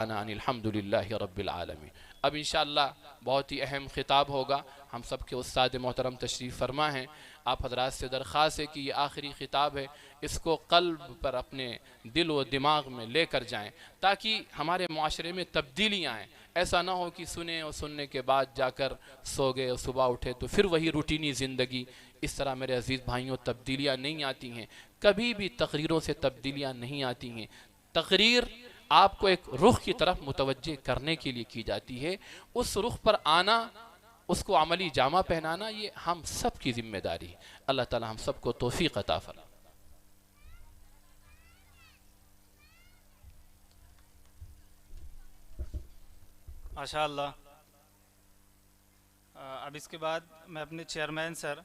الحمدللہ رب العالمین۔ اب انشاءاللہ بہت ہی اہم خطاب ہوگا، ہم سب کے استاد محترم تشریف فرما ہیں۔ آپ حضرات سے درخواست ہے کہ یہ آخری خطاب ہے، اس کو قلب پر اپنے دل و دماغ میں لے کر جائیں تاکہ ہمارے معاشرے میں تبدیلیاں آئیں۔ ایسا نہ ہو کہ سنیں اور سننے کے بعد جا کر سو گئے اور صبح اٹھے تو پھر وہی روٹینی زندگی۔ اس طرح میرے عزیز بھائیوں تبدیلیاں نہیں آتی ہیں، کبھی بھی تقریروں سے تبدیلیاں نہیں آتی ہیں۔ تقریر آپ کو ایک رخ کی طرف متوجہ کرنے کے لیے کی جاتی ہے، اس رخ پر آنا، اس کو عملی جامہ پہنانا، یہ ہم سب کی ذمہ داری ہے۔ اللہ تعالی ہم سب کو توفیق عطا فرمائے۔ ماشاء اللہ۔ اب اس کے بعد میں اپنے چیئرمین سر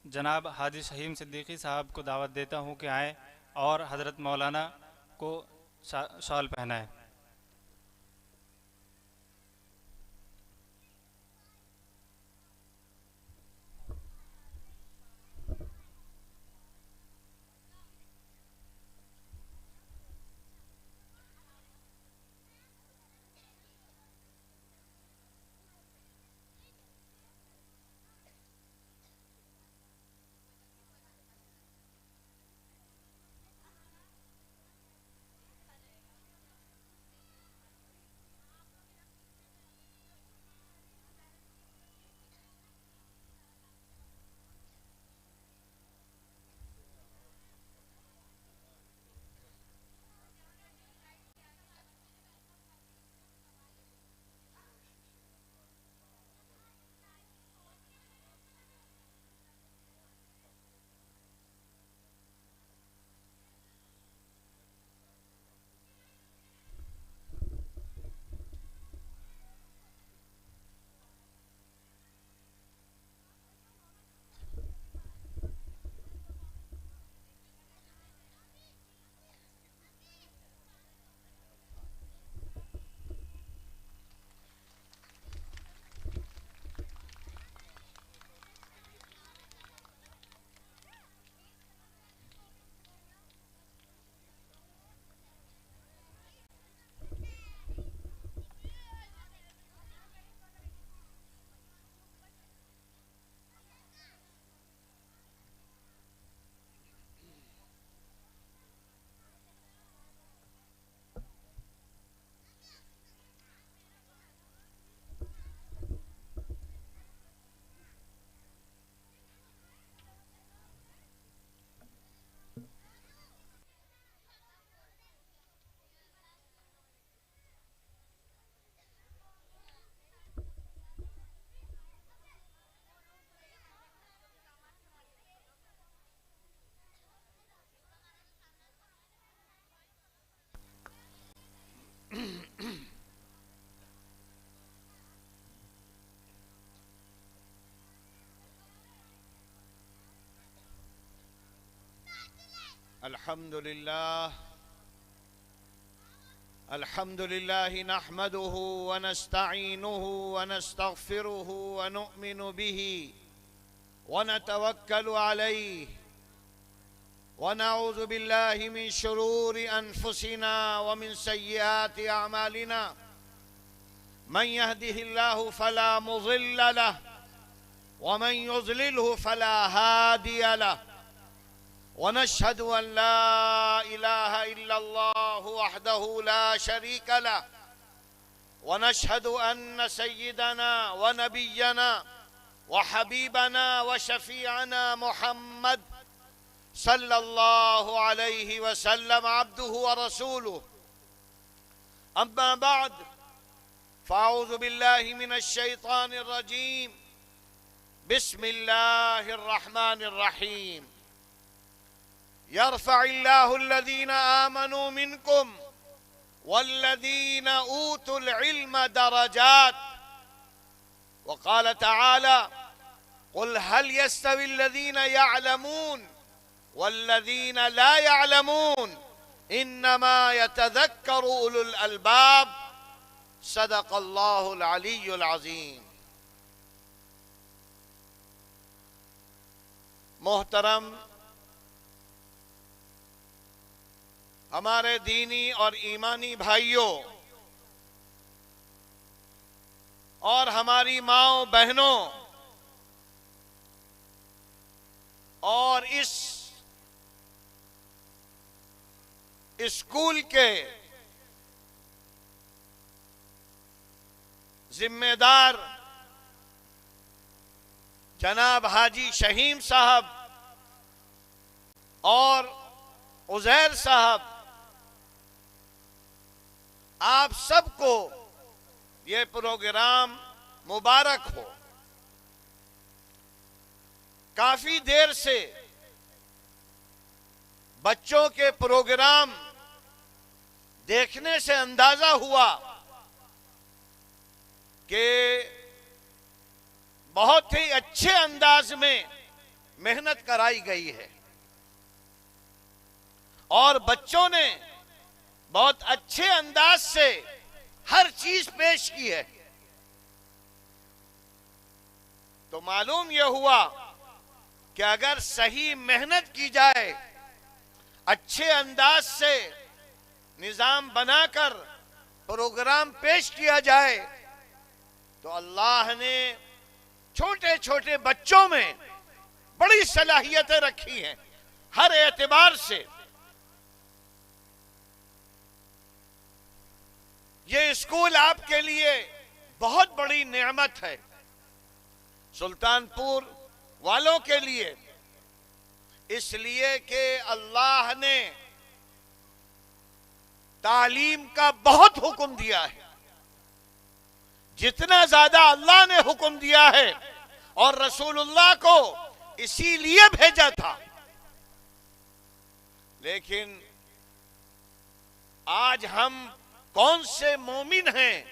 جناب حاجی شہیم صدیقی صاحب کو دعوت دیتا ہوں کہ آئیں اور حضرت مولانا کو شال پہنائیں۔ الحمد لله نحمده ونستعينه ونستغفره ونؤمن به ونتوكل عليه ونعوذ بالله من شرور أنفسنا ومن سيئات أعمالنا. من يهده الله فلا مضل له ومن يضلله فلا هادي له. ونشهد أن لا إله إلا الله وحده لا شريك له. ونشهد أن سيدنا ونبينا وحبيبنا وشفيعنا محمد صلى الله عليه وسلم عبده ورسوله. أما بعد، فأعوذ بالله من الشيطان الرجيم. بسم الله الرحمن الرحيم. يرفع الله الذين آمنوا منكم والذين أوتوا العلم درجات. وقال تعالى: قل هل يستوي الذين يعلمون والذين لا يعلمون إنما يتذكر أولو الألباب. صدق الله العلي العظيم. محترم ہمارے دینی اور ایمانی بھائیوں، اور ہماری ماؤں بہنوں اور اس اسکول کے ذمہ دار جناب حاجی شہیم صاحب اور عزیر صاحب، آپ سب کو یہ پروگرام مبارک ہو۔ کافی دیر سے بچوں کے پروگرام دیکھنے سے اندازہ ہوا کہ بہت ہی اچھے انداز میں محنت کرائی گئی ہے اور بچوں نے بہت اچھے انداز سے ہر چیز پیش کی ہے۔ تو معلوم یہ ہوا کہ اگر صحیح محنت کی جائے، اچھے انداز سے نظام بنا کر پروگرام پیش کیا جائے تو اللہ نے چھوٹے چھوٹے بچوں میں بڑی صلاحیتیں رکھی ہیں ہر اعتبار سے۔ یہ اسکول آپ کے لیے بہت بڑی نعمت ہے، سلطان پور والوں کے لیے، اس لیے کہ اللہ نے تعلیم کا بہت حکم دیا ہے، جتنا زیادہ اللہ نے حکم دیا ہے، اور رسول اللہ کو اسی لیے بھیجا تھا۔ لیکن آج ہم کون سے مومن ہیں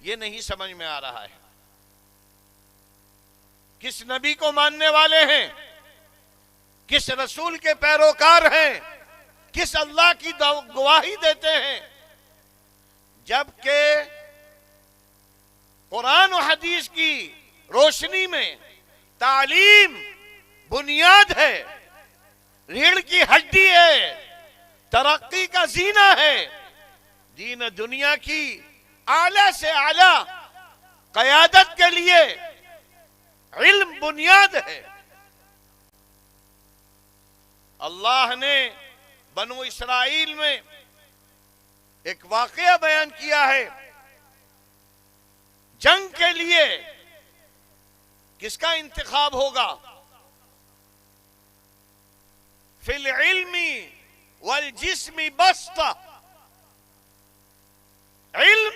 یہ نہیں سمجھ میں آ رہا ہے، کس نبی کو ماننے والے ہیں، کس رسول کے پیروکار ہیں، کس اللہ کی گواہی دیتے ہیں، جبکہ قرآن و حدیث کی روشنی میں تعلیم بنیاد ہے، ریڑھ کی ہڈی ہے، ترقی کا زینہ ہے، دین دنیا کی اعلیٰ سے اعلیٰ قیادت کے لیے علم بنیاد ہے۔ اللہ نے بنو اسرائیل میں ایک واقعہ بیان کیا ہے، جنگ کے لیے کس کا انتخاب ہوگا؟ فی العلم والجسم بسطہ، علم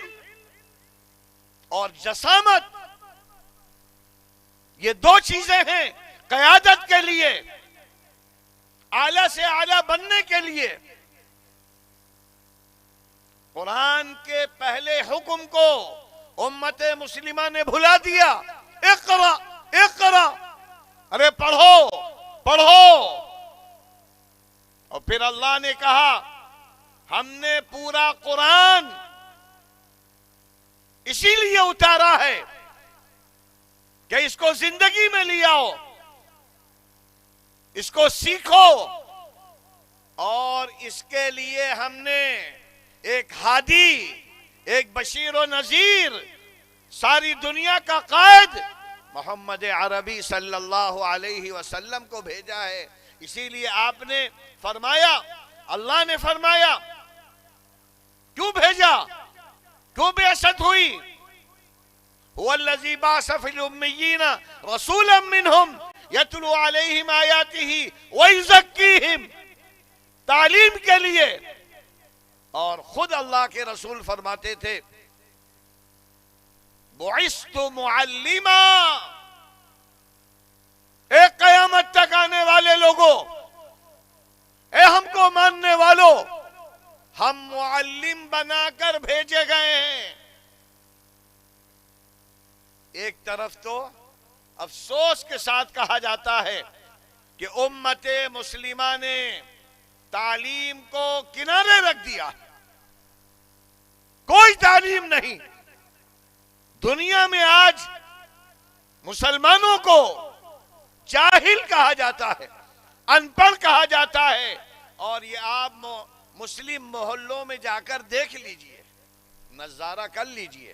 اور جسامت، یہ دو چیزیں ہیں قیادت کے لیے، اعلیٰ سے اعلیٰ بننے کے لیے۔ قرآن کے پہلے حکم کو امت مسلمہ نے بھلا دیا، اقرا اقرا، ارے پڑھو پڑھو، اور پھر اللہ نے کہا ہم نے پورا قرآن اسی لیے اتارا ہے کہ اس کو زندگی میں لے آؤ، اس کو سیکھو، اور اس کے لیے ہم نے ایک ہادی، ایک بشیر و نذیر، ساری دنیا کا قائد محمد عربی صلی اللہ علیہ وسلم کو بھیجا ہے۔ اسی لیے آپ نے فرمایا، اللہ نے فرمایا، کیوں بھیجا، کیوں بعثت ہوئی؟ هو الذی بعث فی الامیین رسولا منہم یتلو علیہم آیاتہ ویزکیہم، تعلیم کے لیے۔ اور خود اللہ کے رسول فرماتے تھے بعثت معلما، اے قیامت تک آنے والے لوگوں، اے ہم کو ماننے والوں، ہم معلم بنا کر بھیجے گئے ہیں۔ ایک طرف تو افسوس کے ساتھ کہا جاتا ہے کہ امت مسلمہ نے تعلیم کو کنارے رکھ دیا، کوئی تعلیم نہیں۔ دنیا میں آج مسلمانوں کو جاہل کہا جاتا ہے، ان پڑھ کہا جاتا ہے، اور یہ آپ مسلم محلوں میں جا کر دیکھ لیجئے، نظارہ کر لیجئے۔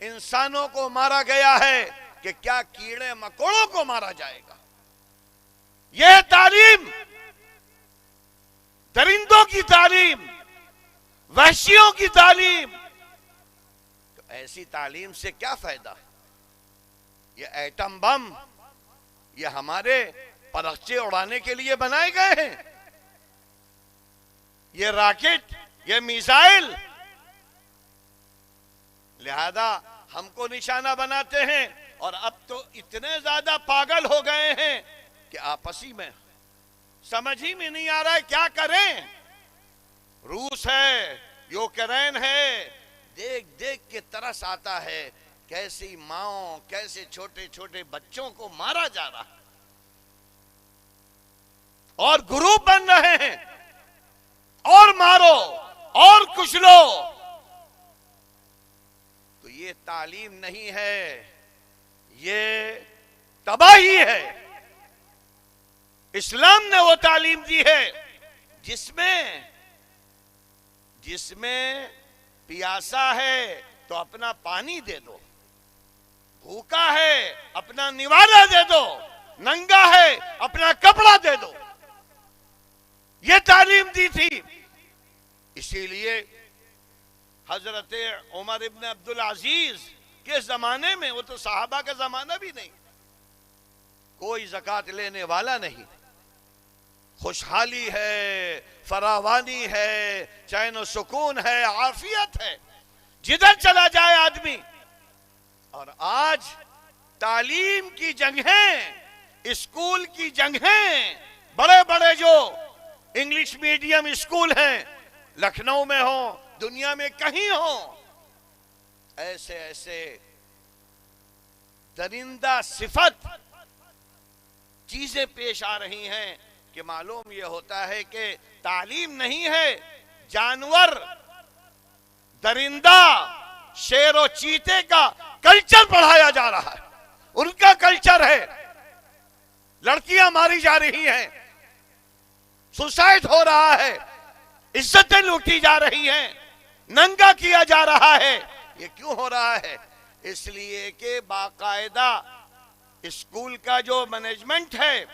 انسانوں کو مارا گیا ہے کہ کیا کیڑے مکوڑوں کو مارا جائے گا. یہ تعلیم، درندوں کی تعلیم، وحشیوں کی تعلیم، تو ایسی تعلیم سے کیا فائدہ؟ یہ ایٹم بم یہ ہمارے پرخچے اڑانے کے لیے بنائے گئے ہیں. یہ راکٹ، یہ میزائل، لہذا ہم کو نشانہ بناتے ہیں. اور اب تو اتنے زیادہ پاگل ہو گئے ہیں کہ آپسی میں سمجھ ہی میں نہیں آ رہا ہے کیا کریں. روس ہے، یوکرین ہے، دیکھ دیکھ کے ترس آتا ہے کیسی ماؤں، کیسے چھوٹے چھوٹے بچوں کو مارا جا رہا ہے اور گروپ بن رہے ہیں اور مارو اور کچھ لو. تو یہ تعلیم نہیں ہے، یہ تباہی ہے. اسلام نے وہ تعلیم دی ہے جس میں پیاسا ہے تو اپنا پانی دے دو، بھوکا ہے اپنا نوالہ دے دو، ننگا ہے اپنا کپڑا دے دو. یہ تعلیم دی تھی. اسی لیے حضرت عمر ابن عبدالعزیز کے زمانے میں، وہ تو صحابہ کا زمانہ بھی نہیں، کوئی زکوٰۃ لینے والا نہیں، خوشحالی ہے، فراوانی ہے، چین و سکون ہے، عافیت ہے جدھر چلا جائے آدمی. اور آج تعلیم کی جنگیں، اسکول کی جنگیں، بڑے بڑے جو انگلش میڈیم اسکول ہیں، لکھنؤ میں ہوں، دنیا میں کہیں ہوں، ایسے ایسے درندہ صفت چیزیں پیش آ رہی ہیں کہ معلوم یہ ہوتا ہے کہ تعلیم نہیں ہے. جانور، درندہ، شیر و چیتے کا کلچر پڑھایا جا رہا ہے. ان کا کلچر ہے. لڑکیاں ماری جا رہی ہیں، سوسائڈ ہو رہا ہے، عزتیں لوٹی جا رہی ہیں، ننگا کیا جا رہا ہے. یہ کیوں ہو رہا ہے؟ اس لیے کہ باقاعدہ اسکول کا جو مینجمنٹ ہے،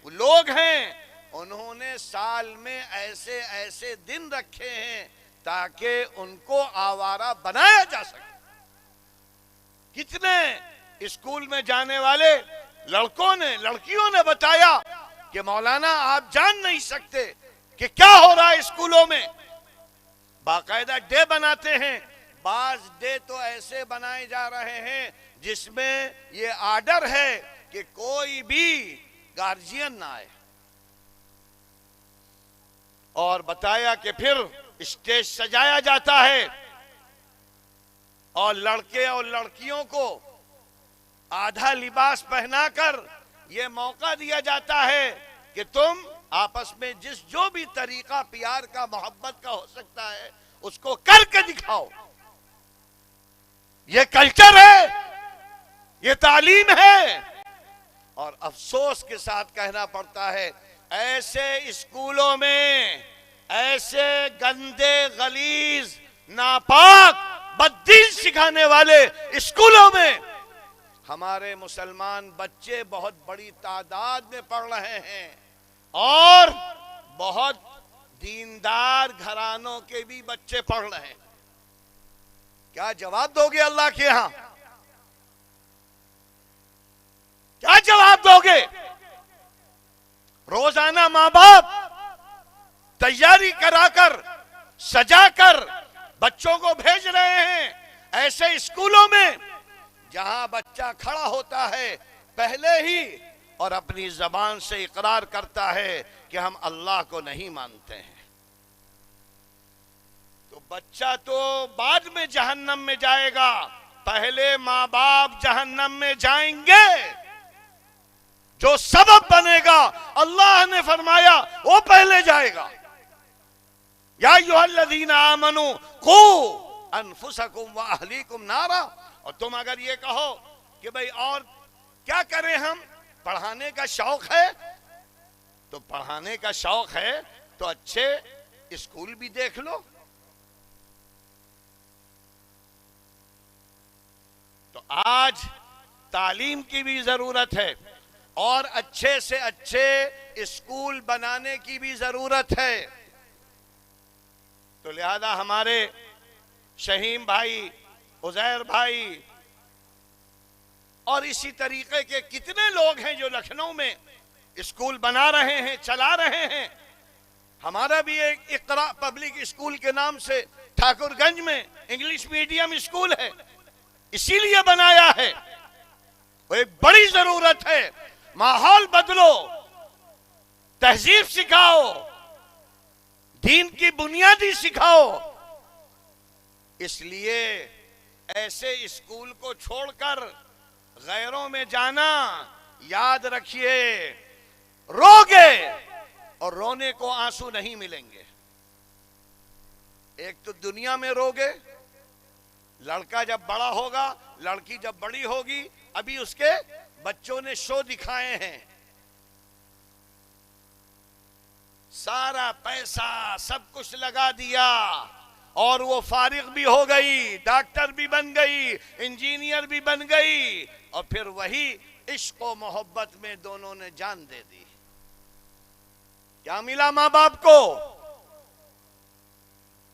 وہ لوگ ہیں، انہوں نے سال میں ایسے ایسے دن رکھے ہیں تاکہ ان کو آوارہ بنایا جا سکے. کتنے اسکول میں جانے والے لڑکیوں نے بتایا کہ مولانا آپ جان نہیں سکتے کہ کیا ہو رہا ہے اسکولوں میں. باقاعدہ ڈے بناتے ہیں. بعض ڈے تو ایسے بنائے جا رہے ہیں جس میں یہ آرڈر ہے کہ کوئی بھی گارجین نہ آئے. اور بتایا کہ پھر اسٹیج سجایا جاتا ہے اور لڑکے اور لڑکیوں کو آدھا لباس پہنا کر یہ موقع دیا جاتا ہے کہ تم آپس میں جو بھی طریقہ پیار کا، محبت کا ہو سکتا ہے اس کو کر کے دکھاؤ. یہ کلچر ہے، یہ تعلیم ہے. اور افسوس کے ساتھ کہنا پڑتا ہے ایسے اسکولوں میں، ایسے گندے، غلیظ، ناپاک، بددین سکھانے والے اسکولوں میں ہمارے مسلمان بچے بہت بڑی تعداد میں پڑھ رہے ہیں اور بہت دیندار گھرانوں کے بھی بچے پڑھ رہے ہیں. کیا جواب دو گے اللہ کے ہاں؟ کیا جواب دو گے؟ روزانہ ماں باپ تیاری کرا کر، سجا کر بچوں کو بھیج رہے ہیں ایسے اسکولوں میں جہاں بچہ کھڑا ہوتا ہے پہلے ہی اور اپنی زبان سے اقرار کرتا ہے کہ ہم اللہ کو نہیں مانتے ہیں. تو بچہ تو بعد میں جہنم میں جائے گا، پہلے ماں باپ جہنم میں جائیں گے. جو سبب بنے گا اللہ نے فرمایا وہ پہلے جائے گا. یا ایھا الذین آمنوا قوا انفسکم واہلیکم نارا. اور تم اگر یہ کہو کہ بھئی اور کیا کریں، ہم پڑھانے کا شوق ہے، تو پڑھانے کا شوق ہے تو اچھے اسکول بھی دیکھ لو. آج تعلیم کی بھی ضرورت ہے اور اچھے سے اچھے اسکول بنانے کی بھی ضرورت ہے. تو لہذا ہمارے شہیم بھائی، عزیر بھائی اور اسی طریقے کے کتنے لوگ ہیں جو لکھنؤ میں اسکول بنا رہے ہیں، چلا رہے ہیں. ہمارا بھی ایک اقرا پبلک اسکول کے نام سے ٹھاکر گنج میں انگلش میڈیم اسکول ہے، اسی لیے بنایا ہے. وہ ایک بڑی ضرورت ہے. ماحول بدلو، تہذیب سکھاؤ، دین کی بنیادی سکھاؤ. اس لیے ایسے اسکول کو چھوڑ کر غیروں میں جانا، یاد رکھیے روگے اور رونے کو آنسو نہیں ملیں گے. ایک تو دنیا میں روگے، لڑکا جب بڑا ہوگا، لڑکی جب بڑی ہوگی. ابھی اس کے بچوں نے شو دکھائے ہیں، سارا پیسہ سب کچھ لگا دیا اور وہ فارغ بھی ہو گئی، ڈاکٹر بھی بن گئی، انجینئر بھی بن گئی، اور پھر وہی عشق و محبت میں دونوں نے جان دے دی. کیا ملا ماں باپ کو؟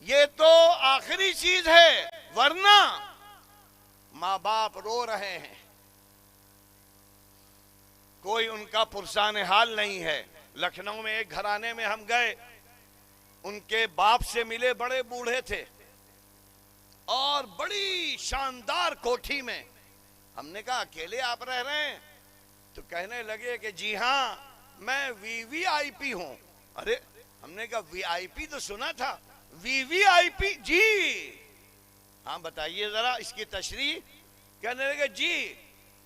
یہ تو آخری چیز ہے، ورنہ ماں باپ رو رہے ہیں، کوئی ان کا پرسان حال نہیں ہے. لکھنؤ میں ایک گھرانے میں ہم گئے، ان کے باپ سے ملے، بڑے بوڑھے تھے اور بڑی شاندار کوٹھی میں. ہم نے کہا اکیلے آپ رہ رہے ہیں؟ تو کہنے لگے کہ جی ہاں میں وی وی آئی پی ہوں. ارے ہم نے کہا وی آئی پی تو سنا تھا، وی وی آئی پی جی ہاں بتائیے ذرا اس کی تشریح. کہنے لگے جی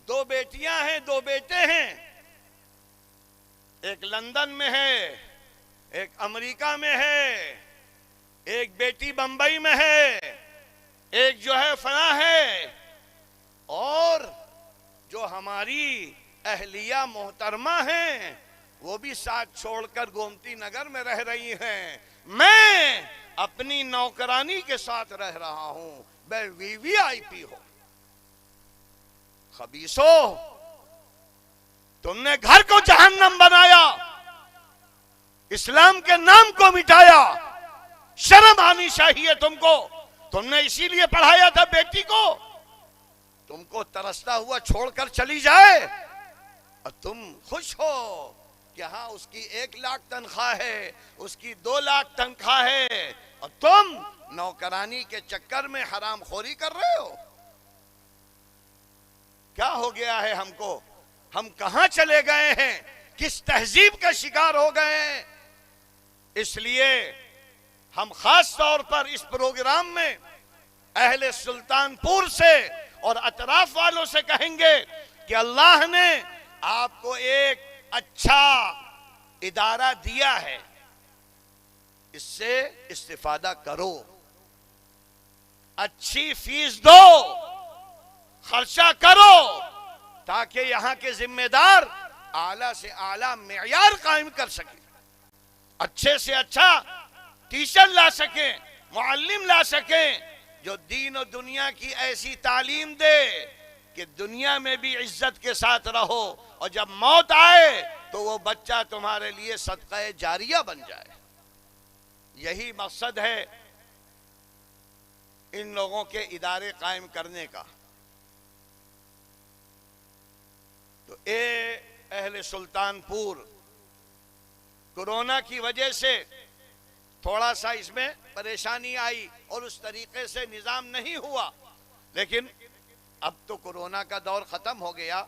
2 بیٹیاں ہیں، 2 بیٹے ہیں، ایک لندن میں ہے، ایک امریکہ میں ہے، ایک بیٹی بمبئی میں ہے، ایک جو ہے فلاں ہے، اور جو ہماری اہلیہ محترمہ ہیں وہ بھی ساتھ چھوڑ کر گومتی نگر میں رہ رہی ہیں. میں اپنی نوکرانی کے ساتھ رہ رہا ہوں، میں وی وی آئی پی ہوں. خبیثو، تم نے گھر کو جہنم بنایا، اسلام کے نام کو مٹایا. شرم آنی چاہیے تم کو. تم نے اسی لیے پڑھایا تھا بیٹی کو، تم کو ترستا ہوا چھوڑ کر چلی جائے اور تم خوش ہو کہ ہاں اس کی 1 لاکھ تنخواہ ہے، اس کی 2 لاکھ تنخواہ ہے، اور تم نوکرانی کے چکر میں حرام خوری کر رہے ہو. کیا ہو گیا ہے ہم کو؟ ہم کہاں چلے گئے ہیں؟ کس تہذیب کا شکار ہو گئے ہیں؟ اس لیے ہم خاص طور پر اس پروگرام میں اہل سلطان پور سے اور اطراف والوں سے کہیں گے کہ اللہ نے آپ کو ایک اچھا ادارہ دیا ہے، اس سے استفادہ کرو، اچھی فیس دو، خرچہ کرو، تاکہ یہاں کے ذمہ دار اعلیٰ سے اعلیٰ معیار قائم کر سکیں، اچھے سے اچھا ٹیچر لا سکیں، معلم لا سکیں، جو دین و دنیا کی ایسی تعلیم دے کہ دنیا میں بھی عزت کے ساتھ رہو، اور جب موت آئے تو وہ بچہ تمہارے لیے صدقہ جاریہ بن جائے. یہی مقصد ہے ان لوگوں کے ادارے قائم کرنے کا. تو اے اہل سلطان پور، کورونا کی وجہ سے تھوڑا سا اس میں پریشانی آئی اور اس طریقے سے نظام نہیں ہوا، لیکن اب تو کورونا کا دور ختم ہو گیا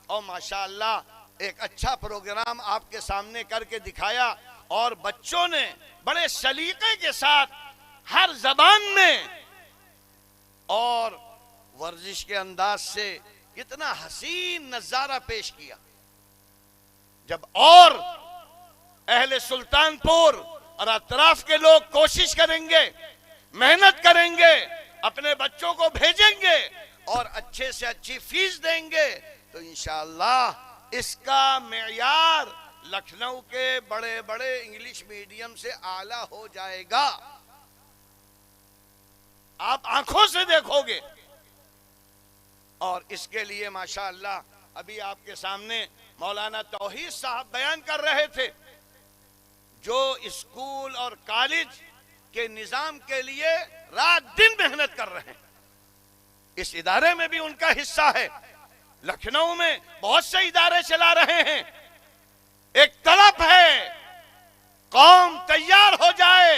اور ماشاءاللہ ایک اچھا پروگرام آپ کے سامنے کر کے دکھایا، اور بچوں نے بڑے سلیقے کے ساتھ ہر زبان میں اور ورزش کے انداز سے اتنا حسین نظارہ پیش کیا. جب اور اہل سلطان پور اور اطراف کے لوگ کوشش کریں گے، محنت کریں گے، اپنے بچوں کو بھیجیں گے اور اچھے سے اچھی فیس دیں گے، تو انشاءاللہ اس کا معیار لکھنؤ کے بڑے بڑے انگلش میڈیم سے اعلیٰ ہو جائے گا. آپ آنکھوں سے دیکھو گے. اور اس کے لیے ماشاءاللہ ابھی آپ کے سامنے مولانا توحید صاحب بیان کر رہے تھے، جو اسکول اور کالج کے نظام کے لیے رات دن محنت کر رہے ہیں، اس ادارے میں بھی ان کا حصہ ہے۔ لکھنؤ میں بہت سے ادارے چلا رہے ہیں۔ ایک طلب ہے قوم تیار ہو جائے،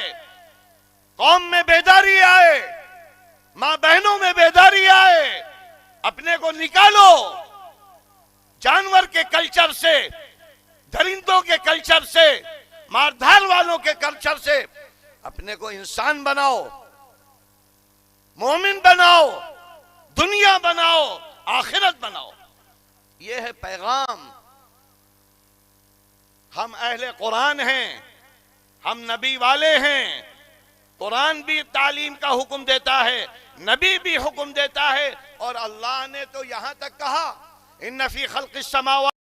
قوم میں بیداری آئے، ماں بہنوں میں بیداری آئے، اپنے کو نکالو جانور کے کلچر سے، درندوں کے کلچر سے، ماردھار والوں کے کلچر سے، اپنے کو انسان بناؤ، مومن بناؤ، دنیا بناؤ، آخرت بناؤ۔ یہ ہے پیغام۔ ہم اہل قرآن ہیں، ہم نبی والے ہیں۔ قرآن بھی تعلیم کا حکم دیتا ہے، نبی بھی حکم دیتا ہے، اور اللہ نے تو یہاں تک کہا ان فی خلق السماوات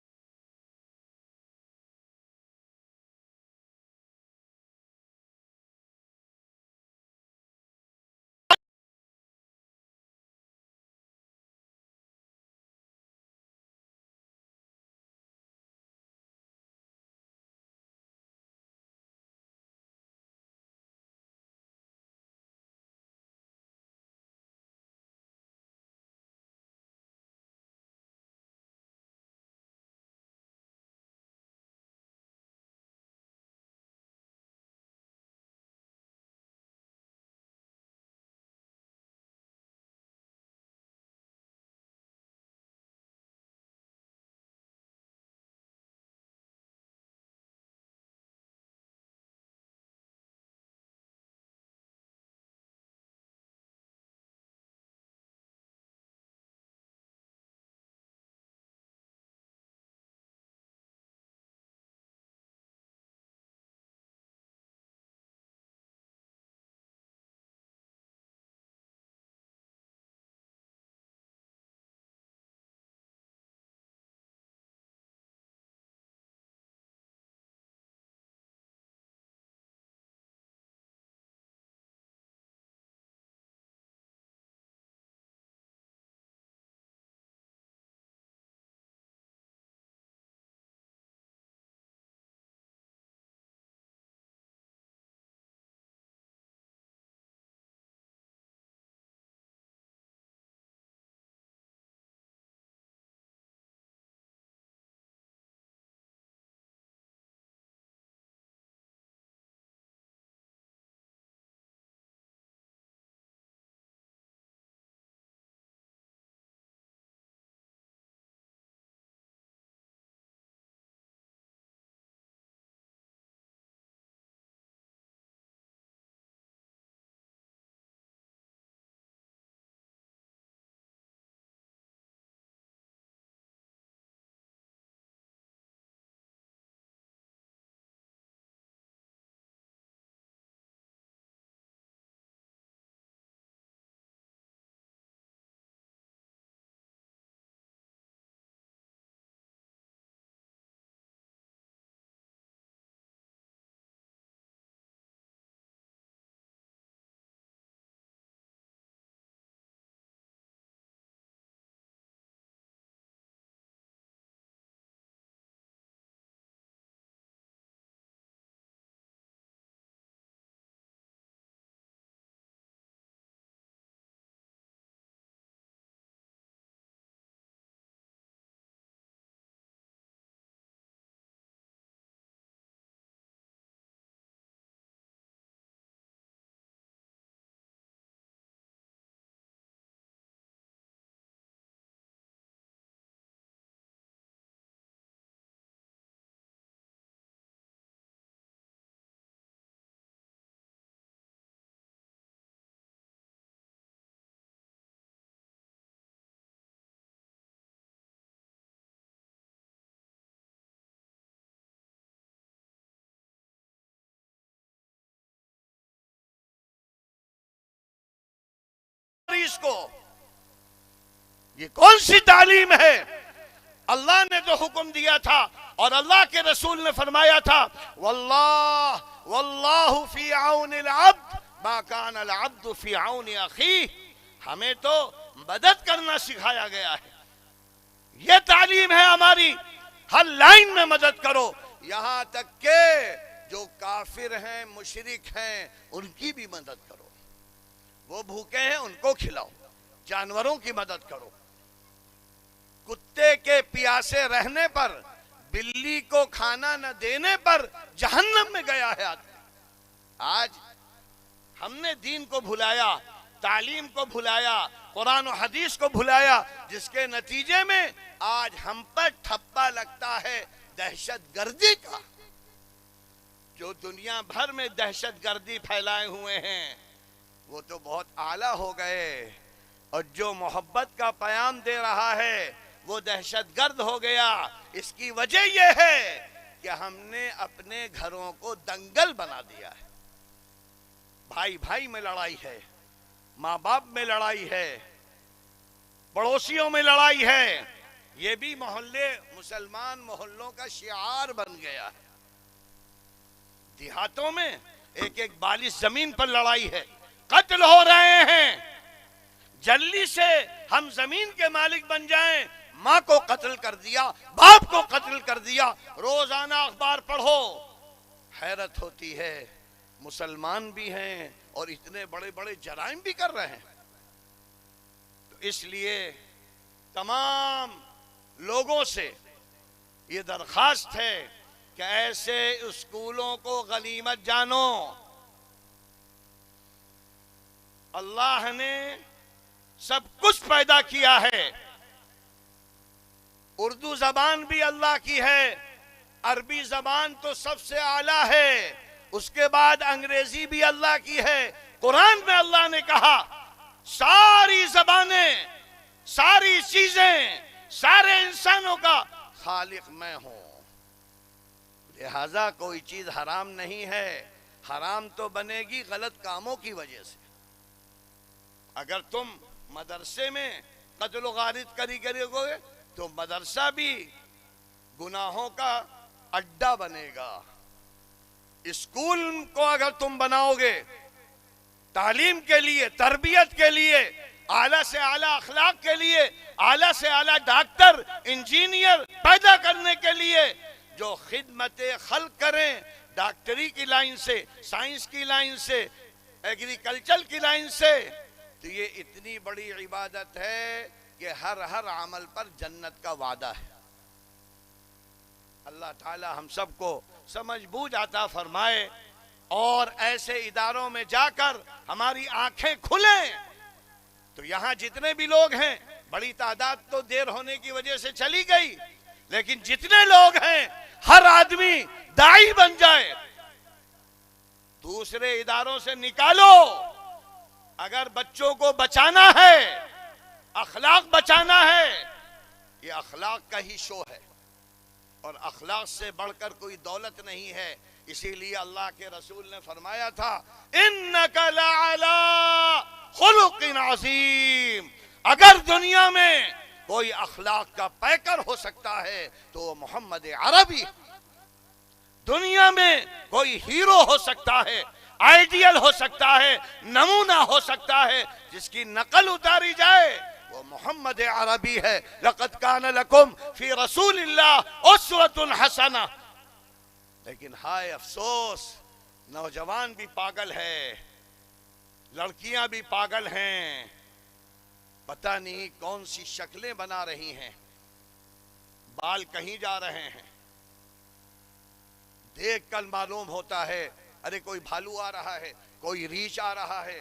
اس کو، یہ کون سی تعلیم ہے؟ اللہ نے تو حکم دیا تھا اور اللہ کے رسول نے فرمایا تھا واللہ فی عون العبد ما کان العبد فی عون اخیہ۔ ہمیں تو مدد کرنا سکھایا گیا ہے. یہ تعلیم ہے ہماری. ہر لائن میں مدد کرو, یہاں تک کہ جو کافر ہیں, مشرک ہیں, ان کی بھی مدد کرو. وہ بھوکے ہیں ان کو کھلاؤ, جانوروں کی مدد کرو. کتے کے پیاسے رہنے پر, بلی کو کھانا نہ دینے پر جہنم میں گیا ہے آدمی. آج ہم نے دین کو بھلایا, تعلیم کو بھلایا, قرآن و حدیث کو بھلایا, جس کے نتیجے میں آج ہم پر ٹھپا لگتا ہے دہشت گردی کا. جو دنیا بھر میں دہشت گردی پھیلائے ہوئے ہیں وہ تو بہت اعلیٰ ہو گئے, اور جو محبت کا پیام دے رہا ہے وہ دہشت گرد ہو گیا. اس کی وجہ یہ ہے کہ ہم نے اپنے گھروں کو دنگل بنا دیا ہے. بھائی بھائی میں لڑائی ہے, ماں باپ میں لڑائی ہے, پڑوسیوں میں لڑائی ہے. یہ بھی مسلمان محلوں کا شعار بن گیا ہے. دیہاتوں میں ایک ایک بالش زمین پر لڑائی ہے, قتل ہو رہے ہیں. جلدی سے ہم زمین کے مالک بن جائیں. ماں کو قتل کر دیا, باپ کو قتل کر دیا. روزانہ اخبار پڑھو, حیرت ہوتی ہے. مسلمان بھی ہیں اور اتنے بڑے بڑے جرائم بھی کر رہے ہیں. تو اس لیے تمام لوگوں سے یہ درخواست ہے کہ ایسے اسکولوں کو غنیمت جانو. اللہ نے سب کچھ پیدا کیا ہے. اردو زبان بھی اللہ کی ہے, عربی زبان تو سب سے اعلیٰ ہے, اس کے بعد انگریزی بھی اللہ کی ہے. قرآن میں اللہ نے کہا ساری زبانیں, ساری چیزیں, سارے انسانوں کا خالق میں ہوں. لہذا کوئی چیز حرام نہیں ہے. حرام تو بنے گی غلط کاموں کی وجہ سے. اگر تم مدرسے میں قتل و غارت کرو گے تو مدرسہ بھی گناہوں کا اڈا بنے گا. اسکول کو اگر تم بناؤ گے تعلیم کے لیے, تربیت کے لیے, اعلیٰ سے اعلیٰ اخلاق کے لیے, اعلیٰ سے اعلیٰ ڈاکٹر, انجینئر پیدا کرنے کے لیے, جو خدمت خلق کریں ڈاکٹری کی لائن سے, سائنس کی لائن سے, ایگریکلچر کی لائن سے, تو یہ اتنی بڑی عبادت ہے کہ ہر عمل پر جنت کا وعدہ ہے. اللہ تعالی ہم سب کو سمجھ بوجھ عطا فرمائے اور ایسے اداروں میں جا کر ہماری آنکھیں کھلیں. تو یہاں جتنے بھی لوگ ہیں, بڑی تعداد تو دیر ہونے کی وجہ سے چلی گئی, لیکن جتنے لوگ ہیں ہر آدمی داعی بن جائے. دوسرے اداروں سے نکالو. اگر بچوں کو بچانا ہے, اخلاق بچانا ہے, یہ اخلاق کا ہی شو ہے, اور اخلاق سے بڑھ کر کوئی دولت نہیں ہے. اسی لیے اللہ کے رسول نے فرمایا تھا انک لعلی خلق عظیم. اگر دنیا میں کوئی اخلاق کا پیکر ہو سکتا ہے تو وہ محمد عربی. دنیا میں کوئی ہیرو ہو سکتا ہے, آئیڈیل ہو سکتا ہے, نمونہ ہو سکتا ہے, جس کی نقل اتاری جائے وہ محمد عربی ہے. لقد کان لکم فی رسول اللہ اسوۃ حسنہ. لیکن ہائے افسوس, نوجوان بھی پاگل ہے, لڑکیاں بھی پاگل ہیں, پتہ نہیں کون سی شکلیں بنا رہی ہیں, بال کہیں جا رہے ہیں. دیکھ کر معلوم ہوتا ہے ارے کوئی بھالو آ رہا ہے, کوئی ریچھ آ رہا ہے,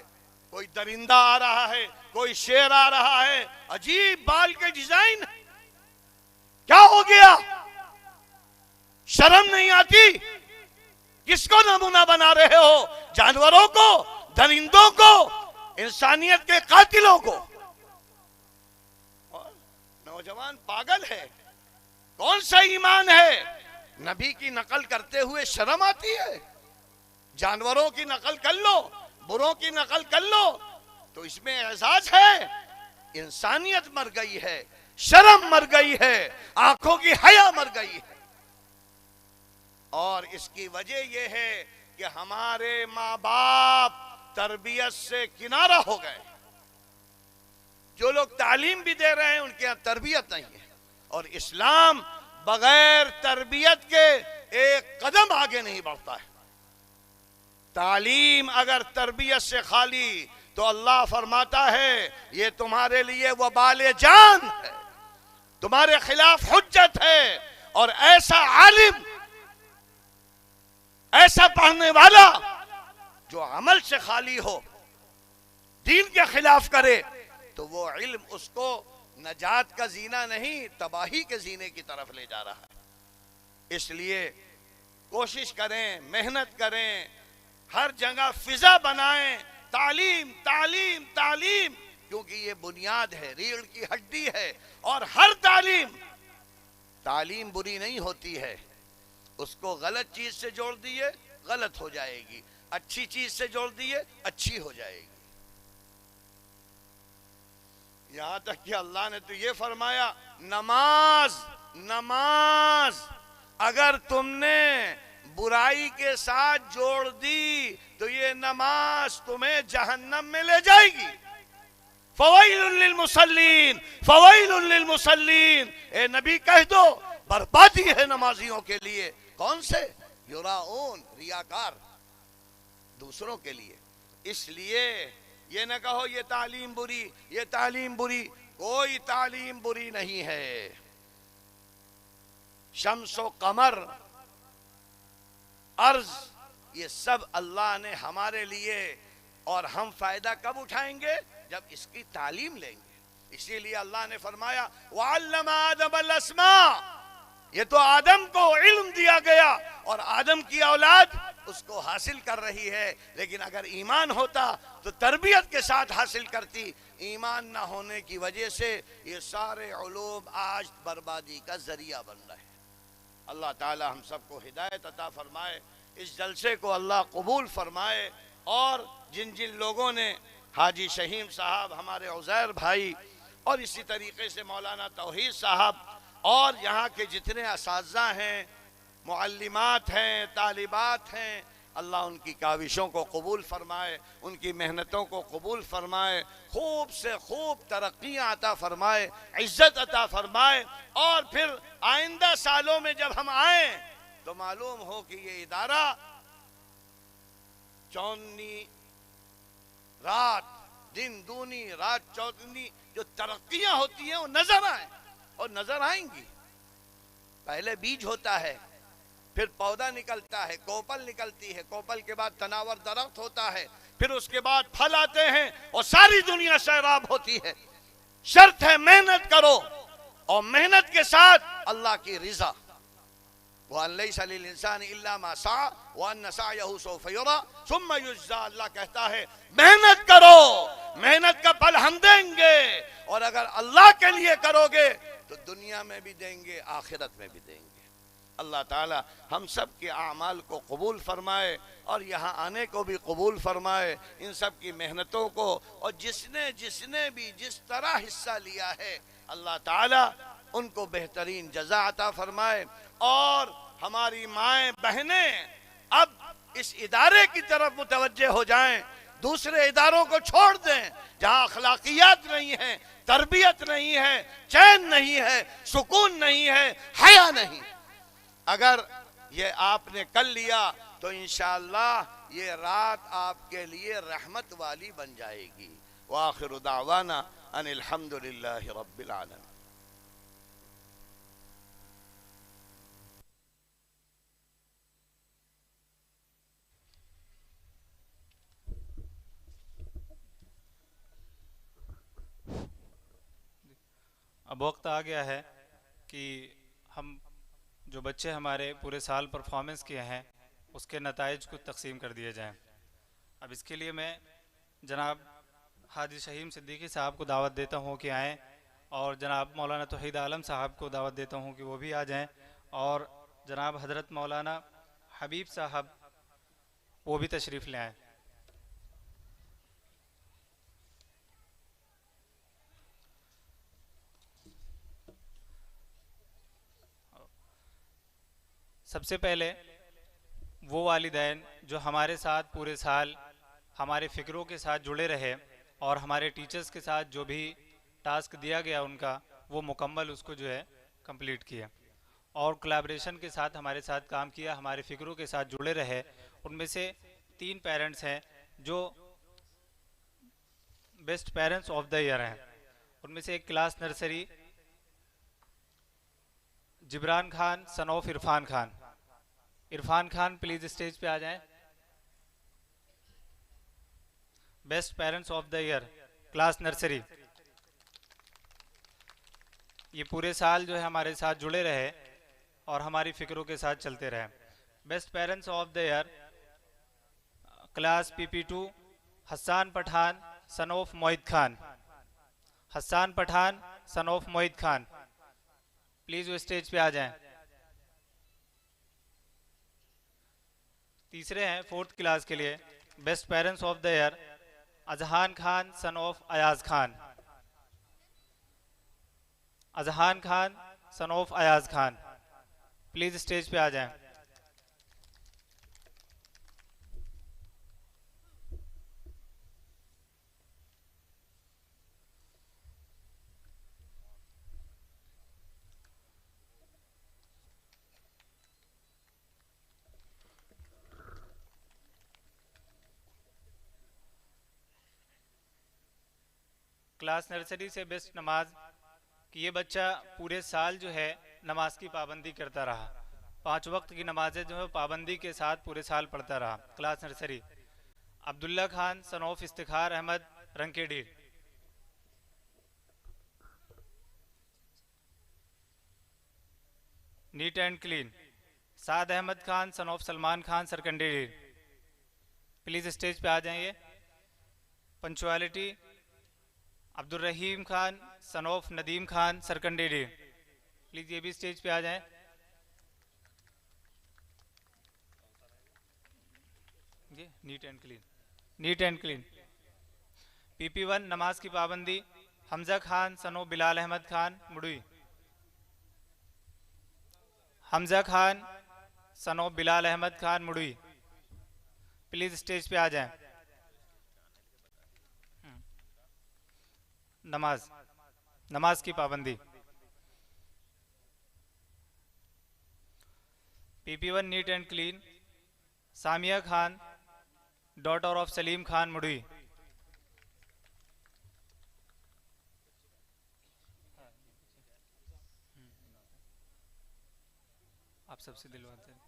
کوئی درندہ آ رہا ہے, کوئی شیر آ رہا ہے. عجیب بال کے ڈیزائن. کیا ہو گیا؟ شرم نہیں آتی؟ کس کو نمونہ بنا رہے ہو؟ جانوروں کو, درندوں کو, انسانیت کے قاتلوں کو. اور نوجوان پاگل ہے. کون سا ایمان ہے؟ نبی کی نقل کرتے ہوئے شرم آتی ہے؟ جانوروں کی نقل کر لو, بروں کی نقل کر لو, تو اس میں اعزاز ہے. انسانیت مر گئی ہے, شرم مر گئی ہے, آنکھوں کی حیا مر گئی ہے. اور اس کی وجہ یہ ہے کہ ہمارے ماں باپ تربیت سے کنارہ ہو گئے. جو لوگ تعلیم بھی دے رہے ہیں ان کے یہاں تربیت نہیں ہے، اور اسلام بغیر تربیت کے ایک قدم آگے نہیں بڑھتا ہے۔ تعلیم اگر تربیت سے خالی تو اللہ فرماتا ہے یہ تمہارے لیے وبال جان ہے، تمہارے خلاف حجت ہے، اور ایسا عالم، ایسا پڑھنے والا جو عمل سے خالی ہو، دین کے خلاف کرے، تو وہ علم اس کو نجات کا زینہ نہیں تباہی کے زینے کی طرف لے جا رہا ہے۔ اس لیے کوشش کریں، محنت کریں، ہر جگہ فضا بنائیں، تعلیم تعلیم تعلیم، کیونکہ یہ بنیاد ہے، ریڑھ کی ہڈی ہے، اور ہر تعلیم بری نہیں ہوتی ہے، اس کو غلط چیز سے جوڑ دیے غلط ہو جائے گی، اچھی چیز سے جوڑ دیے اچھی ہو جائے گی۔ یہاں تک کہ اللہ نے تو یہ فرمایا نماز اگر تم نے برائی کے ساتھ جوڑ دی تو یہ نماز تمہیں جہنم میں لے جائے گی۔ فویل للمصلین فویل للمصلین، اے نبی کہہ دو بربادی ہے نمازیوں کے لیے۔ کون سے؟ یراؤن، ریاکار، دوسروں کے لیے۔ اس لیے یہ نہ کہو یہ تعلیم بری، یہ تعلیم بری، کوئی تعلیم بری نہیں ہے۔ شمس و قمر، ارض، یہ سب اللہ نے ہمارے لیے، اور ہم فائدہ کب اٹھائیں گے؟ جب اس کی تعلیم لیں گے۔ اسی لیے اللہ نے فرمایا وَعَلَّمَ آدَمَ الْأَسْمَاءَ، یہ تو آدم کو علم دیا گیا، اور آدم کی اولاد اس کو حاصل کر رہی ہے، لیکن اگر ایمان ہوتا تو تربیت کے ساتھ حاصل کرتی۔ ایمان نہ ہونے کی وجہ سے یہ سارے علوم آج بربادی کا ذریعہ بن رہے ہیں۔ اللہ تعالی ہم سب کو ہدایت عطا فرمائے، اس جلسے کو اللہ قبول فرمائے، اور جن جن لوگوں نے، حاجی شہیم صاحب، ہمارے عزیر بھائی، اور اسی طریقے سے مولانا توحید صاحب، اور یہاں کے جتنے اساتذہ ہیں، معلمات ہیں، طالبات ہیں، اللہ ان کی کاوشوں کو قبول فرمائے، ان کی محنتوں کو قبول فرمائے، خوب سے خوب ترقیاں عطا فرمائے، عزت عطا فرمائے، اور پھر آئندہ سالوں میں جب ہم آئیں تو معلوم ہو کہ یہ ادارہ چوندنی رات، دن دونی رات چوندنی، جو ترقیاں ہوتی ہیں وہ نظر آئیں، اور نظر آئیں گی۔ پہلے بیج ہوتا ہے، پھر پودا نکلتا ہے، کوپل نکلتی ہے، کوپل کے بعد تناور درخت ہوتا ہے، پھر اس کے بعد پھل آتے ہیں، اور ساری دنیا سیراب ہوتی ہے۔ شرط ہے محنت کرو، اور محنت کے ساتھ اللہ کی رضا۔ وَأَن لَيْسَ لِلْإِنسَانِ إِلَّا مَا سَعَى وَأَنَّ سَعْيَهُ سَوْفَ يُرَى ثُمَّ يُجْزَى، اللہ کہتا ہے محنت کرو، محنت کا پھل ہم دیں گے، اور اگر اللہ کے لیے کرو گے تو دنیا میں بھی دیں گے، آخرت میں بھی دیں گے۔ اللہ تعالی ہم سب کے اعمال کو قبول فرمائے، اور یہاں آنے کو بھی قبول فرمائے، ان سب کی محنتوں کو، اور جس نے بھی جس طرح حصہ لیا ہے، اللہ تعالی ان کو بہترین جزا عطا فرمائے۔ اور ہماری مائیں بہنیں اب اس ادارے کی طرف متوجہ ہو جائیں، دوسرے اداروں کو چھوڑ دیں جہاں اخلاقیات نہیں ہیں، تربیت نہیں ہے، چین نہیں ہے، سکون نہیں ہے، حیا نہیں۔ اگر یہ آپ نے کل لیا تو انشاءاللہ یہ رات آپ کے لیے رحمت والی بن جائے گی۔ وآخر دعوانا ان الحمدللہ رب العالمین۔ اب وقت آ گیا ہے کہ ہم جو بچے ہمارے پورے سال پرفارمنس کیے ہیں اس کے نتائج کو تقسیم کر دیے جائیں۔ اب اس کے لیے میں جناب حاجی شہیم صدیقی صاحب کو دعوت دیتا ہوں کہ آئیں، اور جناب مولانا توحید عالم صاحب کو دعوت دیتا ہوں کہ وہ بھی آ جائیں، اور جناب حضرت مولانا حبیب صاحب وہ بھی تشریف لے آئیں۔ سب سے پہلے وہ والدین جو ہمارے ساتھ پورے سال ہمارے فکروں کے ساتھ جڑے رہے، اور ہمارے ٹیچرز کے ساتھ جو بھی ٹاسک دیا گیا ان کا وہ مکمل اس کو جو ہے کمپلیٹ کیا، اور کولیبریشن کے ساتھ ہمارے ساتھ کام کیا، ہمارے فکروں کے ساتھ جڑے رہے۔ ان میں سے 3 پیرنٹس ہیں جو best parents of the year ہیں۔ ان میں سے ایک class nursery Jibran Khan son of Irfan Khan. Irfan Khan please stage پہ آ جائیں۔ Best parents of the year class nursery, یہ پورے سال جو ہے ہمارے ساتھ جڑے رہے اور ہماری فکروں کے ساتھ چلتے رہے۔ Best parents of the year class PP2 Hassan Pathan son of Muwahid Khan. Hassan Pathan son of Muwahid Khan, please وہ اسٹیج پہ آ جائیں۔ تیسرے ہیں 4th کلاس کے لیے best parents of the year Azhan Khan son of Ayaz Khan. Azhan Khan son of Ayaz Khan, please stage پہ آ جائیں۔ کلاس نرسری سے بیسٹ نماز کہ یہ بچہ پورے سال جو ہے نماز کی پابندی کرتا رہا، 5 وقت کی نمازیں جو ہے پابندی کے ساتھ پورے سال پڑھتا رہا۔ Class nursery Abdullah Khan son of Iftikhar Ahmed Rinkidi. Neat and clean Saad Ahmed Khan son of Salman Khan Sarkandi, please stage پہ آ جائیں۔ Punctuality Abdur Rahim Khan son of Nadeem Khan Sarkandi, please یہ بھی اسٹیج پہ آ جائیں۔ Neat and clean, neat and clean. PP1 نماز کی پابندی Hamza Khan son of Bilal Ahmed Khan Marwai. Hamza Khan son of Bilal Ahmed Khan مڑوئی، please stage پہ آ جائیں۔ نماز کی پابندی PP1 neat and clean Samia Khan daughter of Saleem Khan Marwai. آپ سب سے دلواتے ہیں۔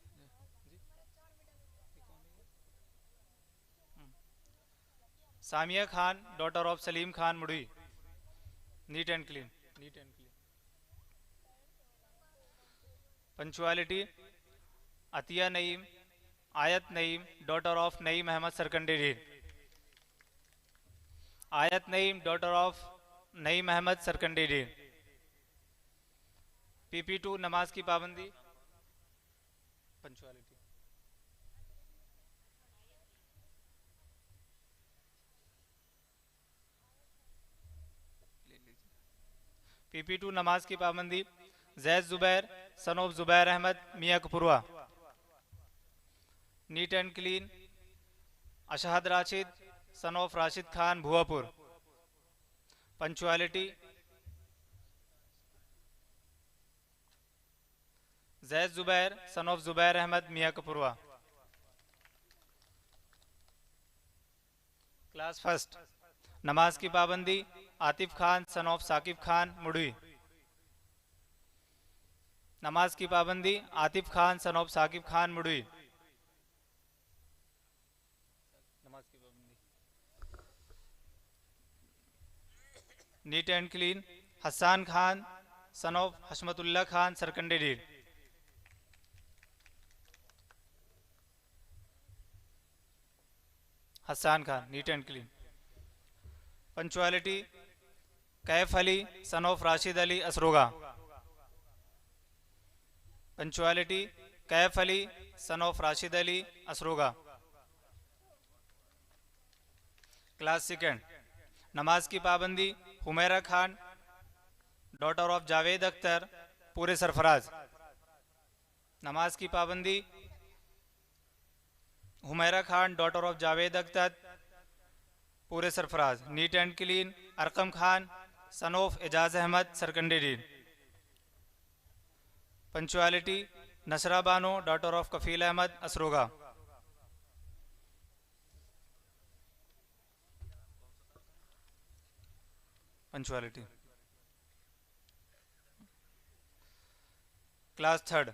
Samia Khan daughter of Saleem Khan Marwai, neat and clean, neat and clean. Punctuality Atiya Naeem Ayat Naeem daughter of Naeem Ahmed Sarkandi. Ayat Naeem daughter of Naeem Ahmed Sarkandi. PP2 نماز کی پابندی پنچوالٹی PP2 نماز کی پابندی زید زبیر سن آف زبیر احمد میاں کپوروا۔ Net and clean Ashhad Rashid son of Rashid Khan بھوا پور۔ Punctuality Zaid Zubair sun of زبیر احمد میاں کپوروا۔ کلاس فرسٹ نماز کی پابندی عاطف خان سن آف ثاقب خان مڑوئی۔ نماز کی پابندی عاطف خان سن آف ثاقب خان مڑوئی۔ نماز کی پابندی neat and clean Hassan Khan son of Hashmatullah Khan Sarkandi. Hassan Khan neat and clean. Punctuality Kaif Ali son of Rashid Ali Asroga. Punctuality Kaif Ali son of Rashid Ali Asroga. Class second نماز کی پابندی حمیرہ خان ڈاٹر آف جاوید اختر پورے سرفراز۔ نماز کی پابندی حمیرہ خان ڈاٹر آف جاوید اختر پورے سرفراز۔ Neat and clean Arqam Khan son of Ejaz Ahmad, Sarkandi Dean. Punctuality, Nasra Bano, daughter of Kafil Ahmad, Asroga. Punctuality. Class 3rd,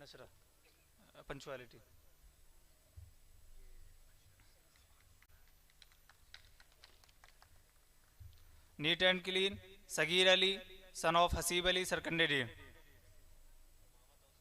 Nasra. Punctuality. Neat and clean, Sagir Ali, son of Hasib Ali, Sarkandi Dean.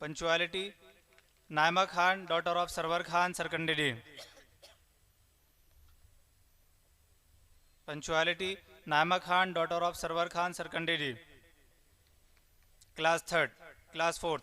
Punctuality, Naima Khan, daughter of Sarwar Khan, Sarkandi Dean. Punctuality, Naima Khan, daughter of Sarwar Khan, Sarkandi Dean. Class 3rd, Class 4th,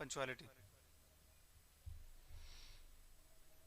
Punctuality.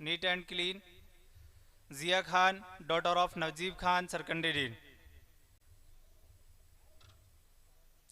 Neat and clean, Zia Khan, daughter of Najib Khan, Sarkandi Dean.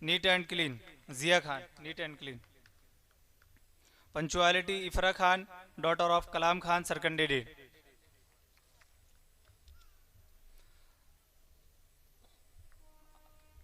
Neat and clean, Zia Khan, neat and clean. Punctuality, Ifra Khan, daughter of Kalam Khan, Sarkandi Dean.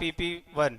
PP1.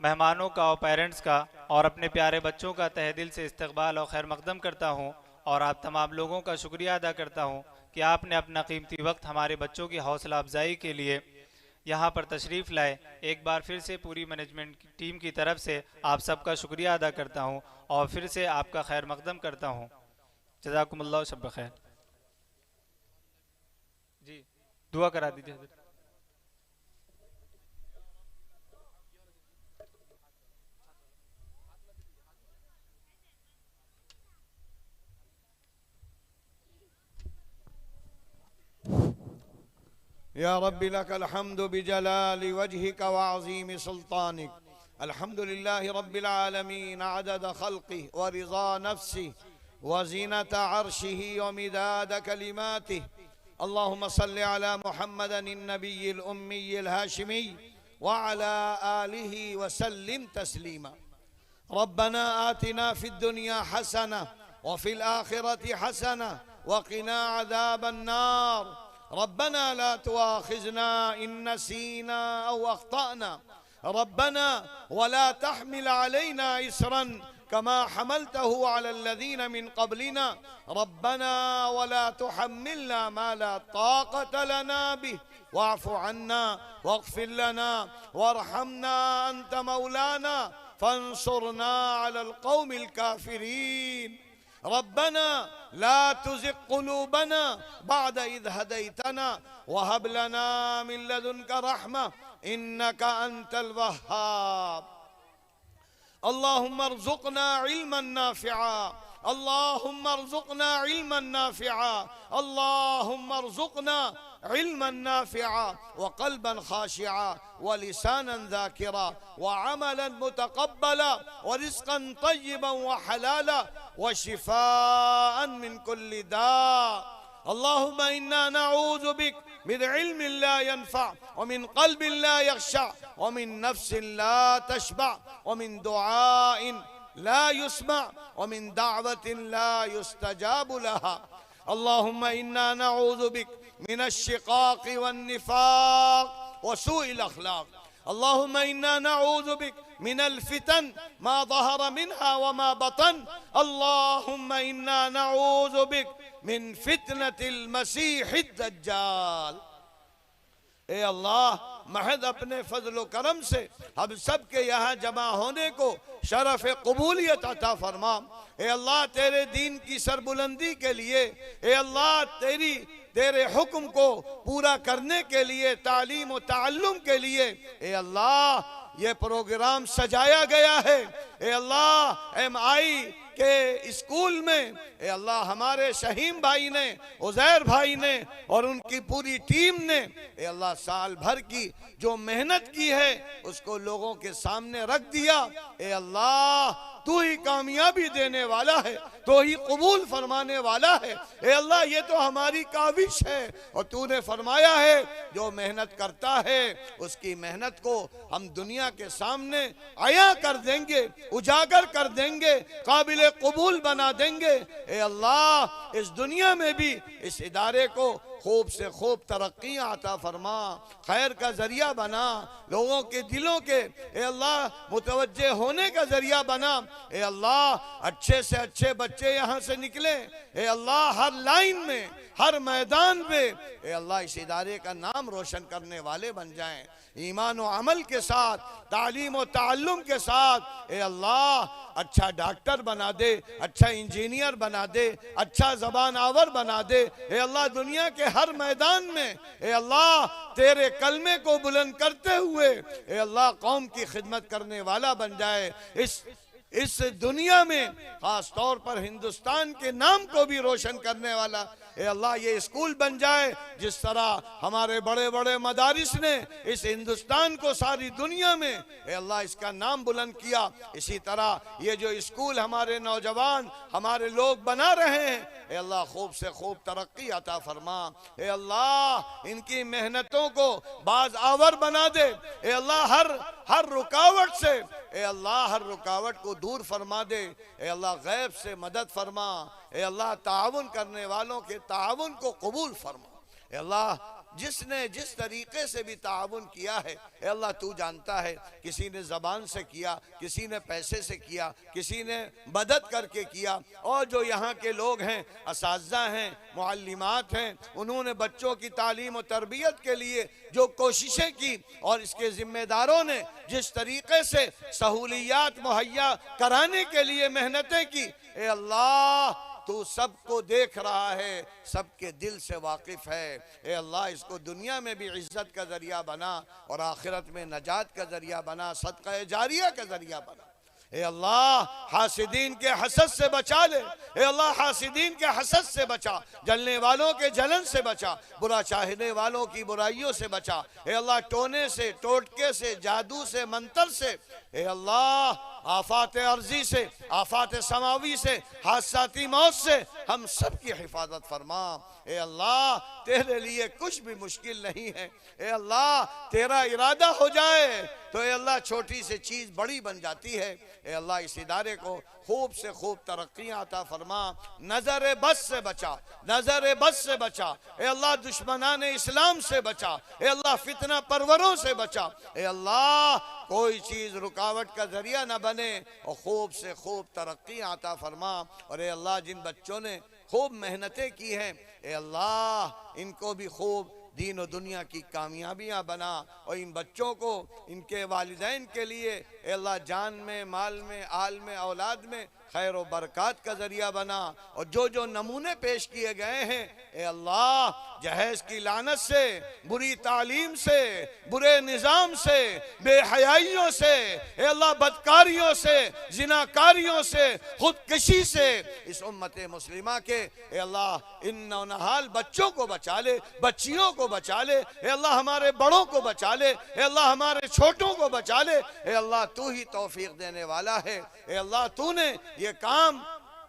مہمانوں کا اور parents کا اور اپنے پیارے بچوں کا تہ دل سے استقبال اور خیر مقدم کرتا ہوں، اور آپ تمام لوگوں کا شکریہ ادا کرتا ہوں کہ آپ نے اپنا قیمتی وقت ہمارے بچوں کی حوصلہ افزائی کے لیے یہاں پر تشریف لائے۔ ایک بار پھر سے پوری مینجمنٹ ٹیم کی طرف سے آپ سب کا شکریہ ادا کرتا ہوں اور پھر سے آپ کا خیر مقدم کرتا ہوں۔ جزاکم اللہ، شب بخیر۔ جی دعا کرا دیجیے حضرت۔ يا رب لك الحمد بجلال وجهك وعظيم سلطانك. الحمد لله رب العالمين عدد خلقه ورضا نفسه وزينة عرشه ومداد كلماته. اللهم صل على محمد النبي الأمي الهاشمي وعلى آله وسلم تسليما. ربنا آتنا في الدنيا حسنة وفي الآخرة حسنة وقنا عذاب النار. ربنا لا تؤاخذنا إن نسينا أو أخطأنا. ربنا ولا تحمل علينا إصرا كما حملته على الذين من قبلنا. ربنا ولا تحملنا ما لا طاقة لنا به واعف عنا واغفر لنا وارحمنا أنت مولانا فانصرنا على القوم الكافرين. ربنا لا تزغ قلوبنا بعد إذ هديتنا وهب لنا من لدنك رحمة إنك أنت الوهاب. اللهم ارزقنا علما نافعا. اللهم ارزقنا علما نافعا. اللهم ارزقنا علما نافعا وقلبا خاشعا ولسانا ذاكرا وعملا متقبلا ورزقا طيبا وحلالا وشفاء من كل داء. اللهم إنا نعوذ بك من علم لا ينفع ومن قلب لا يخشع ومن نفس لا تشبع ومن دعاء لا يسمع ومن دعوة لا يستجاب لها. اللهم إنا نعوذ بك من الشقاق والنفاق وسوء الأخلاق. اللهم إنا نعوذ بك من الفتن ما ظهر منها وما بطن. اللهم إنا نعوذ بك من فتنة المسيح الدجال. اے اللہ، محض اپنے فضل و کرم سے ہم سب کے یہاں جمع ہونے کو شرف قبولیت عطا فرما. اے اللہ، تیرے دین کی سربلندی کے لیے، اے اللہ تیرے حکم کو پورا کرنے کے لیے، تعلیم و تعلم کے لیے، اے اللہ یہ پروگرام سجایا گیا ہے. اے اللہ، ایم آئی کے اسکول میں اے اللہ ہمارے شہیم بھائی نے، عزیر بھائی نے اور ان کی پوری ٹیم نے اے اللہ سال بھر کی جو محنت کی ہے اس کو لوگوں کے سامنے رکھ دیا. اے اللہ، تو ہی کامیابی دینے والا ہے، تو ہی قبول فرمانے والا ہے. اے اللہ، یہ تو ہماری کاوش ہے اور تو نے فرمایا ہے جو محنت کرتا ہے اس کی محنت کو ہم دنیا کے سامنے عیاں کر دیں گے، اجاگر کر دیں گے، قابل قبول بنا دیں گے. اے اللہ، اس دنیا میں بھی اس ادارے کو خوب سے خوب ترقیاں عطا فرما، خیر کا ذریعہ بنا، لوگوں کے دلوں کے اے اللہ متوجہ ہونے کا ذریعہ بنا. اے اللہ، اچھے سے اچھے بچے یہاں سے نکلیں. اے اللہ، ہر لائن میں، ہر میدان میں اے اللہ اس ادارے کا نام روشن کرنے والے بن جائیں. ایمان و عمل کے ساتھ، تعلیم و تعلم کے ساتھ اے اللہ اچھا ڈاکٹر بنا دے، اچھا انجینئر بنا دے، اچھا زبان آور بنا دے. اے اللہ، دنیا کے ہر میدان میں اے اللہ تیرے کلمے کو بلند کرتے ہوئے اے اللہ قوم کی خدمت کرنے والا بن جائے. اس دنیا میں خاص طور پر ہندوستان کے نام کو بھی روشن کرنے والا اے اللہ یہ اسکول بن جائے. جس طرح ہمارے بڑے بڑے مدارس نے اس ہندوستان کو ساری دنیا میں اے اللہ اس کا نام بلند کیا، اسی طرح یہ جو اسکول ہمارے نوجوان، ہمارے لوگ بنا رہے ہیں اے اللہ خوب سے خوب ترقی عطا فرما. اے اللہ ان کی محنتوں کو باز آور بنا دے. اے اللہ ہر رکاوٹ سے اے اللہ ہر رکاوٹ کو دور فرما دے. اے اللہ غیب سے مدد فرما. اے اللہ تعاون کرنے والوں کے تعاون کو قبول فرما. اے اللہ جس نے جس طریقے سے بھی تعاون کیا ہے اے اللہ تو جانتا ہے، کسی نے زبان سے کیا، کسی نے پیسے سے کیا، کسی نے مدد کر کے کیا، اور جو یہاں کے لوگ ہیں، اساتذہ ہیں، معلمات ہیں، انہوں نے بچوں کی تعلیم و تربیت کے لیے جو کوششیں کی، اور اس کے ذمہ داروں نے جس طریقے سے سہولیات مہیا کرانے کے لیے محنتیں کی، اے اللہ تو سب کو دیکھ رہا ہے، سب کے دل سے واقف ہے، اے اللہ اس کو دنیا میں بھی عزت کا ذریعہ بنا اور آخرت میں نجات کا ذریعہ بنا، صدقہ جاریہ کا ذریعہ بنا۔ اے اللہ حاسدین کے حسد سے بچا لے، اے اللہ حاسدین کے حسد سے بچا، جلنے والوں کے جلن سے بچا، برا چاہنے والوں کی برائیوں سے بچا، اے اللہ ٹونے سے، ٹوٹکے سے، جادو سے، منتر سے، اے اللہ آفات ارضی سے، آفات سماوی سے، حادثاتی موت سے ہم سب کی حفاظت فرما۔ اے اللہ تیرے لیے کچھ بھی مشکل نہیں ہے، اے اللہ تیرا ارادہ ہو جائے تو اے اللہ چھوٹی سے چیز بڑی بن جاتی ہے۔ اے اللہ اس ادارے کو خوب سے خوب ترقیاں عطا فرما، نظر بد سے بچا، نظر بد سے بچا، اے اللہ دشمنان اسلام سے بچا، اے اللہ فتنہ پروروں سے بچا، اے اللہ کوئی چیز رکاوٹ کا ذریعہ نہ بنے، اور خوب سے خوب ترقیاں عطا فرما۔ اور اے اللہ جن بچوں نے خوب محنتیں کی ہیں اے اللہ ان کو بھی خوب دین و دنیا کی کامیابیاں بنا، اور ان بچوں کو ان کے والدین کے لیے اے اللہ جان میں، مال میں، آل میں، اولاد میں خیر و برکات کا ذریعہ بنا۔ اور جو نمونے پیش کیے گئے ہیں اے اللہ جہیز کی لعنت سے، بری تعلیم سے، برے نظام سے، بے حیائیوں سے، اے اللہ بدکاریوں سے، زناکاریوں سے، خودکشی سے اس امت مسلمہ کے اے اللہ ان نونہال بچوں کو بچا لے، بچیوں کو بچا لے، اے اللہ ہمارے بڑوں کو بچا لے، اے اللہ ہمارے چھوٹوں کو بچا لے، اے اللہ تو ہی توفیق دینے والا ہے، اے اللہ تو نے یہ کام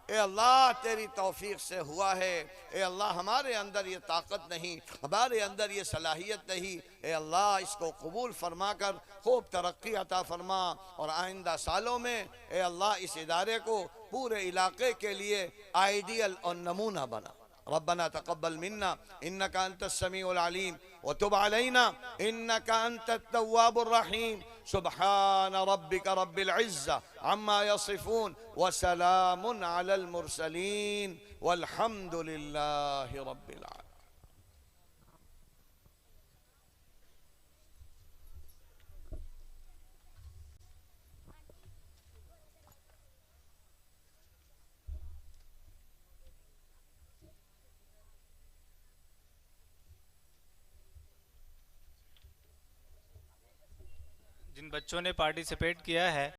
اے اللہ تیری توفیق سے ہوا ہے، اے اللہ ہمارے اندر یہ طاقت نہیں، ہمارے اندر یہ صلاحیت نہیں، اے اللہ اس کو قبول فرما کر خوب ترقی عطا فرما، اور آئندہ سالوں میں اے اللہ اس ادارے کو پورے علاقے کے لیے آئیڈیل اور نمونہ بنا۔ ربنا تقبل منا انك انت السميع العليم وتب علينا انك انت التواب الرحيم سبحان ربك رب العزة عما يصفون وسلام على المرسلين والحمد لله رب العالمين۔ جن بچوں نے پارٹیسپیٹ کیا ہے